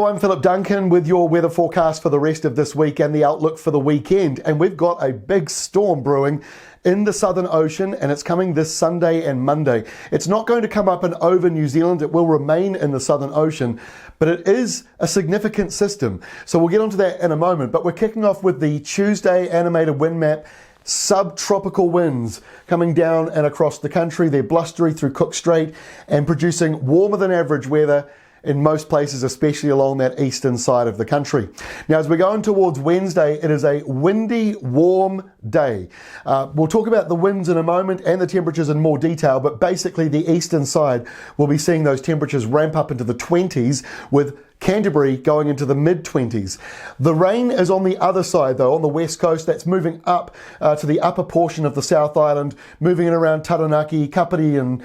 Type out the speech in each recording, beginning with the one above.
Hello, I'm Philip Duncan with your weather forecast for the rest of this week and the outlook for the weekend. And we've got a big storm brewing in the Southern Ocean, and it's coming this Sunday and Monday. It's not going to come up and over New Zealand. It will remain in the Southern Ocean, but it is a significant system. So we'll get onto that in a moment. But we're kicking off with the Tuesday animated wind map. Subtropical winds coming down and across the country. They're blustery through Cook Strait and producing warmer than average weather in most places, especially along that eastern side of the country. Now, as we're going towards Wednesday, it is a windy, warm day. We'll talk about the winds in a moment and the temperatures in more detail, but basically the eastern side will be seeing those temperatures ramp up into the 20s with Canterbury going into the mid-20s. The rain is on the other side, though, on the west coast. That's moving up to the upper portion of the South Island, moving in around Taranaki, Kapiti, and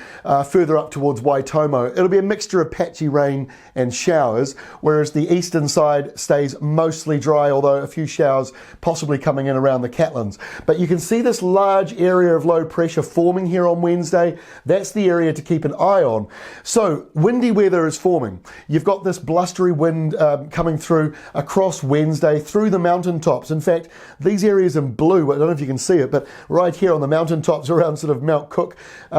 further up towards Waitomo. It'll be a mixture of patchy rain and showers, whereas the eastern side stays mostly dry, although a few showers possibly coming in around the Catlins. But you can see this large area of low pressure forming here on Wednesday. That's the area to keep an eye on. So, windy weather is forming. You've got this blustery wind coming through across Wednesday through the mountaintops. In fact, these areas in blue, I don't know if you can see it, but right here on the mountaintops around sort of Mount Cook,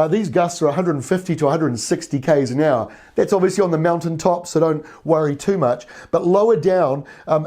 these gusts are 150 to 160 k's an hour. That's obviously on the mountaintops, so don't worry too much. But lower down,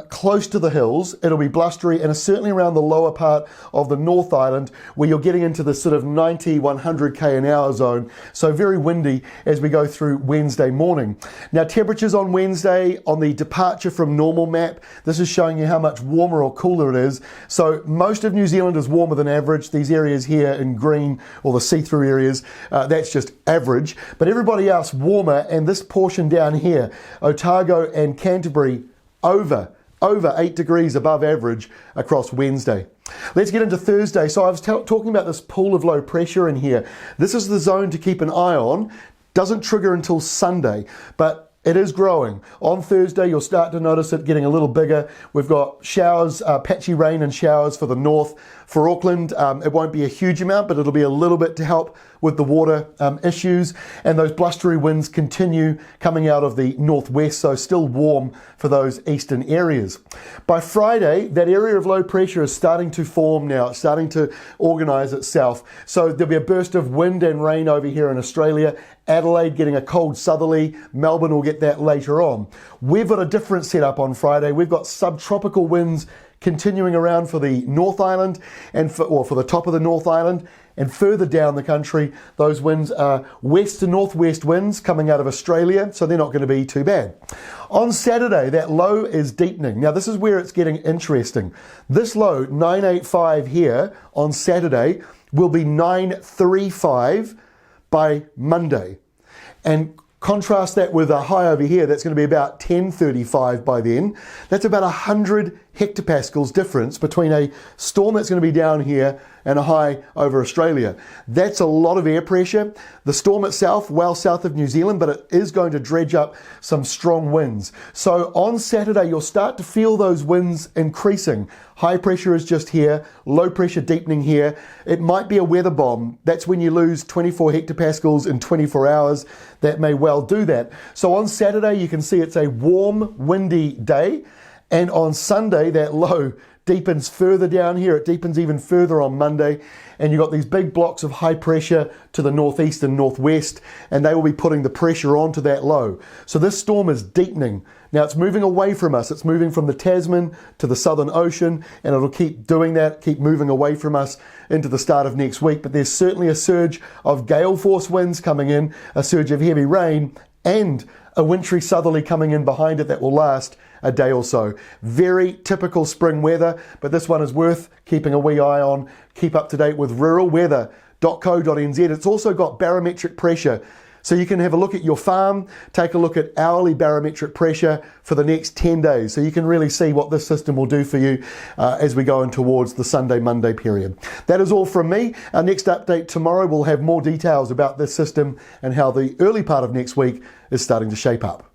close to the hills, it'll be blustery, and certainly around the lower part of the North Island, where you're getting into the sort of 90, 100 k an hour zone. So very windy as we go through Wednesday morning. Now, temperatures on Wednesday, on the departure from normal map, this is showing you how much warmer or cooler it is. So most of New Zealand is warmer than average. These areas here in green, or the see-through areas, that's just average. But everybody else warmer, and this portion down here, Otago and Canterbury, over 8 degrees above average across Wednesday. Let's get into Thursday. So I was talking about this pool of low pressure in here. This is the zone to keep an eye on. Doesn't trigger until Sunday, but it is growing. On Thursday, you'll start to notice it getting a little bigger. We've got showers, patchy rain and showers for the north. For Auckland, it won't be a huge amount, but it'll be a little bit to help with the water issues. And those blustery winds continue coming out of the northwest, so still warm for those eastern areas. By Friday, that area of low pressure is starting to form now. It's starting to organise itself. So there'll be a burst of wind and rain over here in Australia. Adelaide getting a cold southerly. Melbourne will get that later on. We've got a different setup on Friday. We've got subtropical winds continuing around for the North Island and for the top of the North Island, and further down the country, those winds are west to northwest winds coming out of Australia, so they're not going to be too bad. On Saturday, that low is deepening. Now, this is where it's getting interesting. This low, 985 here on Saturday, will be 935 by Monday. And contrast that with a high over here, that's going to be about 1035 by then. That's about 100 hectopascals difference between a storm that's going to be down here and a high over Australia. That's a lot of air pressure. The storm itself, well south of New Zealand, but it is going to dredge up some strong winds. So on Saturday, you'll start to feel those winds increasing. High pressure is just here, low pressure deepening here. It might be a weather bomb. That's when you lose 24 hectopascals in 24 hours. That may well do that. So on Saturday, you can see it's a warm, windy day. And on Sunday, that low deepens further down here. It deepens even further on Monday. And you've got these big blocks of high pressure to the northeast and northwest, and they will be putting the pressure onto that low. So this storm is deepening. Now it's moving away from us. It's moving from the Tasman to the Southern Ocean, and it'll keep doing that, keep moving away from us into the start of next week. But there's certainly a surge of gale force winds coming in, a surge of heavy rain, and a wintry southerly coming in behind it that will last a day or so. Very typical spring weather, but this one is worth keeping a wee eye on. Keep up to date with ruralweather.co.nz. It's also got barometric pressure, so you can have a look at your farm, take a look at hourly barometric pressure for the next 10 days, so you can really see what this system will do for you as we go in towards the Sunday, Monday period. That is all from me. Our next update tomorrow will have more details about this system and how the early part of next week is starting to shape up.